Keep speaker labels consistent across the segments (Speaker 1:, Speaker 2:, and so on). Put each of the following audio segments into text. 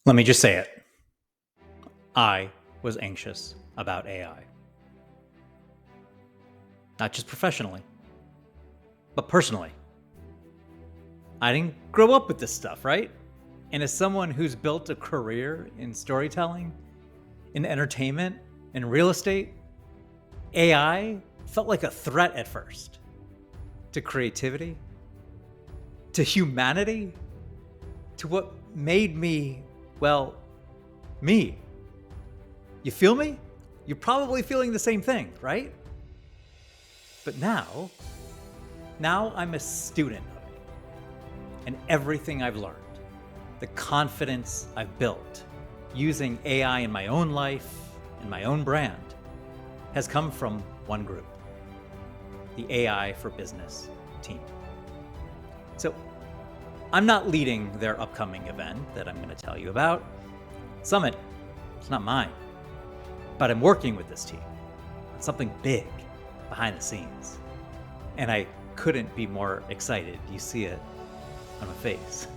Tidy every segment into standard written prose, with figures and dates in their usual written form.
Speaker 1: Let me just say it. I was anxious about AI. Not just professionally, but personally. I didn't grow up with this stuff, right? And as someone who's built a career in storytelling, in entertainment, in real estate, AI felt like a threat at first to creativity, to humanity, to what made me, well, me. You feel me? You're probably feeling the same thing, right? But now I'm a student of it. And everything I've learned, the confidence I've built using AI in my own life, in my own brand, has come from one group, the AI for Business team. So I'm not leading their upcoming event that I'm going to tell you about. Summit, it's not mine. But I'm working with this team on something big behind the scenes. And I couldn't be more excited. You see it on my face.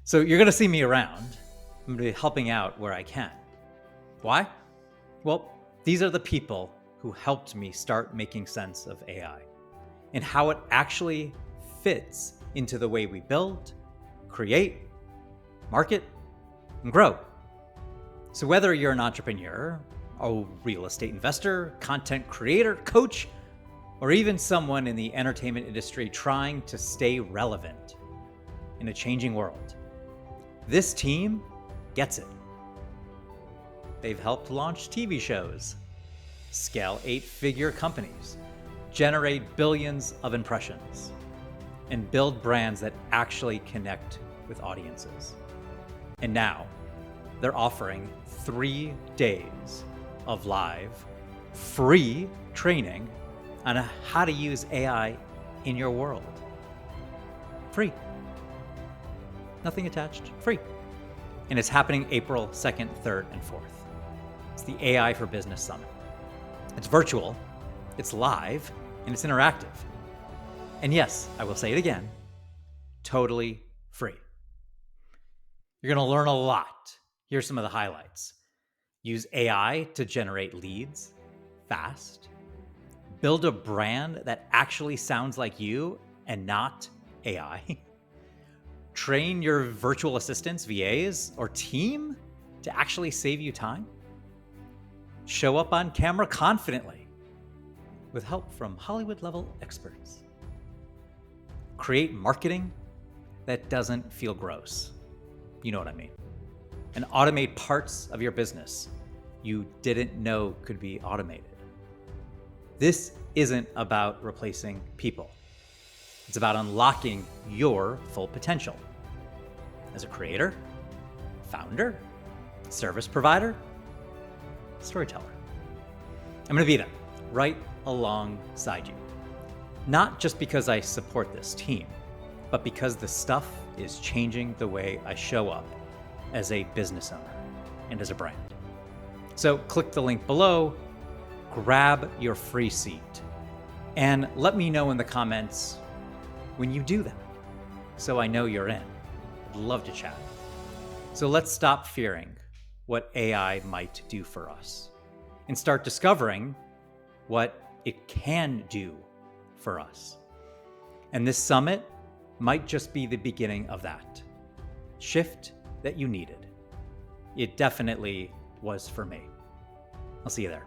Speaker 1: So you're going to see me around. I'm going to be helping out where I can. Why? Well, these are the people who helped me start making sense of AI and how it actually fits into the way we build, create, market, and grow. So whether you're an entrepreneur, a real estate investor, content creator, coach, or even someone in the entertainment industry trying to stay relevant in a changing world, this team gets it. They've helped launch TV shows, scale 8-figure companies, generate billions of impressions, and build brands that actually connect with audiences. And now they're offering 3 days of live, free training on how to use AI in your world. Free. Nothing attached. Free. And it's happening April 2nd, 3rd, and 4th. It's the AI for Business Summit. It's virtual, it's live, and it's interactive. And yes, I will say it again, totally free. You're going to learn a lot. Here's some of the highlights. Use AI to generate leads fast. Build a brand that actually sounds like you and not AI. Train your virtual assistants, VAs, or team to actually save you time. Show up on camera confidently with help from Hollywood-level experts. Create marketing that doesn't feel gross. You know what I mean. And automate parts of your business you didn't know could be automated. This isn't about replacing people. It's about unlocking your full potential as a creator, founder, service provider, storyteller. I'm going to be there right alongside you. Not just because I support this team, but because the stuff is changing the way I show up as a business owner and as a brand. So click the link below, grab your free seat, and let me know in the comments when you do that, so I know you're in. I'd love to chat. So let's stop fearing what AI might do for us and start discovering what it can do for us. And this summit might just be the beginning of that shift that you needed. It definitely was for me. I'll see you there.